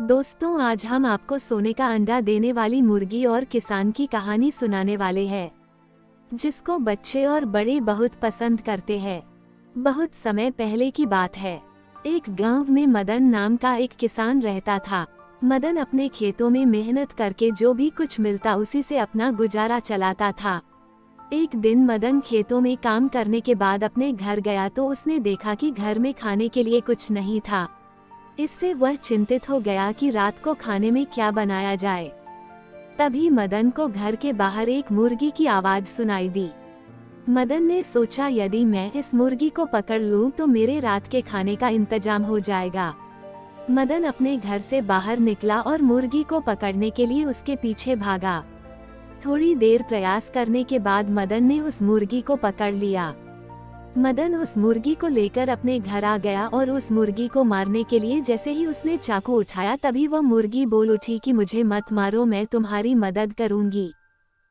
दोस्तों, आज हम आपको सोने का अंडा देने वाली मुर्गी और किसान की कहानी सुनाने वाले हैं, जिसको बच्चे और बड़े बहुत पसंद करते हैं। बहुत समय पहले की बात है। एक गांव में मदन नाम का एक किसान रहता था। मदन अपने खेतों में मेहनत करके जो भी कुछ मिलता उसी से अपना गुजारा चलाता था। एक दिन मदन खेतों में काम करने के बाद अपने घर गया तो उसने देखा कि घर में खाने के लिए कुछ नहीं था। इससे वह चिंतित हो गया कि रात को खाने में क्या बनाया जाए। तभी मदन को घर के बाहर एक मुर्गी की आवाज सुनाई दी। मदन ने सोचा, यदि मैं इस मुर्गी को पकड़ लूं तो मेरे रात के खाने का इंतजाम हो जाएगा। मदन अपने घर से बाहर निकला और मुर्गी को पकड़ने के लिए उसके पीछे भागा। थोड़ी देर प्रयास करने के बाद मदन ने उस मुर्गी को पकड़ लिया। मदन उस मुर्गी को लेकर अपने घर आ गया और उस मुर्गी को मारने के लिए जैसे ही उसने चाकू उठाया तभी वह मुर्गी बोल उठी कि मुझे मत मारो, मैं तुम्हारी मदद करूंगी।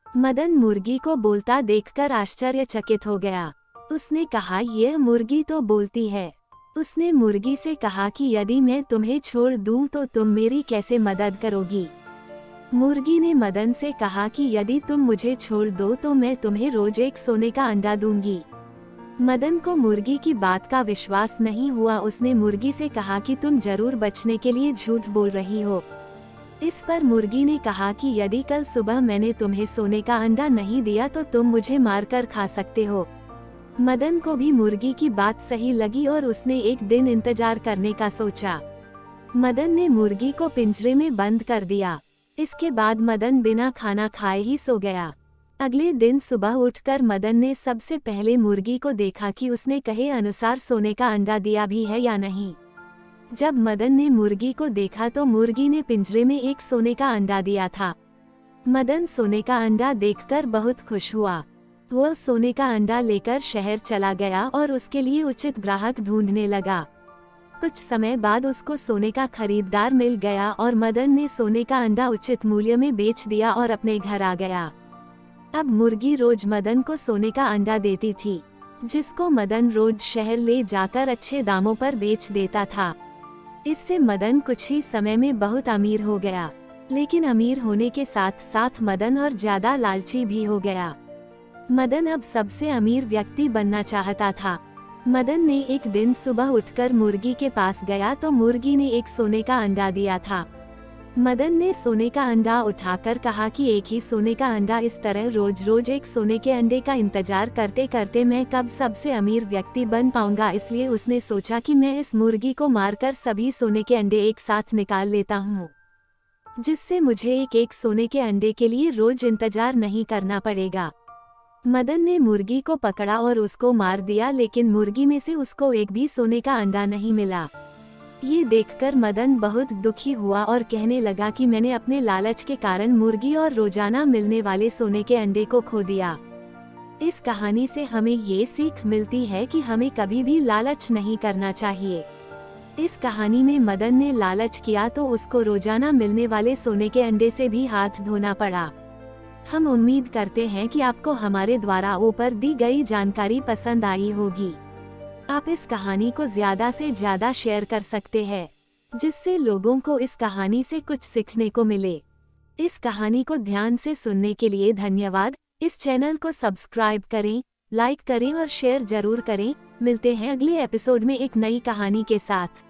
मदन मुर्गी को बोलता देखकर आश्चर्यचकित हो गया। उसने कहा, यह मुर्गी तो बोलती है। उसने मुर्गी से कहा कि यदि मैं तुम्हें छोड़ दूं तो तुम मेरी कैसे मदद करोगी। मुर्गी ने मदन से कहा कि यदि तुम मुझे छोड़ दो तो मैं तुम्हें रोज एक सोने का अंडा दूंगी। मदन को मुर्गी की बात का विश्वास नहीं हुआ। उसने मुर्गी से कहा कि तुम जरूर बचने के लिए झूठ बोल रही हो। इस पर मुर्गी ने कहा कि यदि कल सुबह मैंने तुम्हें सोने का अंडा नहीं दिया तो तुम मुझे मारकर खा सकते हो। मदन को भी मुर्गी की बात सही लगी और उसने एक दिन इंतजार करने का सोचा। मदन ने मुर्गी को पिंजरे में बंद कर दिया। इसके बाद मदन बिना खाना खाए ही सो गया। अगले दिन सुबह उठकर मदन ने सबसे पहले मुर्गी को देखा कि उसने कहे अनुसार सोने का अंडा दिया भी है या नहीं। जब मदन ने मुर्गी को देखा तो मुर्गी ने पिंजरे में एक सोने का अंडा दिया था। मदन सोने का अंडा देखकर बहुत खुश हुआ। वह सोने का अंडा लेकर शहर चला गया और उसके लिए उचित ग्राहक ढूंढने लगा। कुछ समय बाद उसको सोने का खरीदार मिल गया और मदन ने सोने का अंडा उचित मूल्य में बेच दिया और अपने घर आ गया। अब मुर्गी रोज मदन को सोने का अंडा देती थी, जिसको मदन रोज शहर ले जाकर अच्छे दामों पर बेच देता था। इससे मदन कुछ ही समय में बहुत अमीर हो गया। लेकिन अमीर होने के साथ साथ मदन और ज्यादा लालची भी हो गया। मदन अब सबसे अमीर व्यक्ति बनना चाहता था। मदन ने एक दिन सुबह उठकर मुर्गी के पास गया तो मुर्गी ने एक सोने का अंडा दिया था। मदन ने सोने का अंडा उठाकर कहा कि एक ही सोने का अंडा, इस तरह रोज रोज एक सोने के अंडे का इंतजार करते करते मैं कब सबसे अमीर व्यक्ति बन पाऊंगा। इसलिए उसने सोचा कि मैं इस मुर्गी को मारकर सभी सोने के अंडे एक साथ निकाल लेता हूँ, जिससे मुझे एक एक सोने के अंडे के लिए रोज इंतजार नहीं करना पड़ेगा। मदन ने मुर्गी को पकड़ा और उसको मार दिया, लेकिन मुर्गी में से उसको एक भी सोने का अंडा नहीं मिला। ये देखकर मदन बहुत दुखी हुआ और कहने लगा कि मैंने अपने लालच के कारण मुर्गी और रोजाना मिलने वाले सोने के अंडे को खो दिया। इस कहानी से हमें ये सीख मिलती है कि हमें कभी भी लालच नहीं करना चाहिए। इस कहानी में मदन ने लालच किया तो उसको रोजाना मिलने वाले सोने के अंडे से भी हाथ धोना पड़ा। हम उम्मीद करते हैं कि आपको हमारे द्वारा ऊपर दी गई जानकारी पसंद आई होगी। आप इस कहानी को ज्यादा से ज्यादा शेयर कर सकते हैं, जिससे लोगों को इस कहानी से कुछ सीखने को मिले। इस कहानी को ध्यान से सुनने के लिए धन्यवाद। इस चैनल को सब्सक्राइब करें, लाइक करें और शेयर जरूर करें। मिलते हैं अगले एपिसोड में एक नई कहानी के साथ।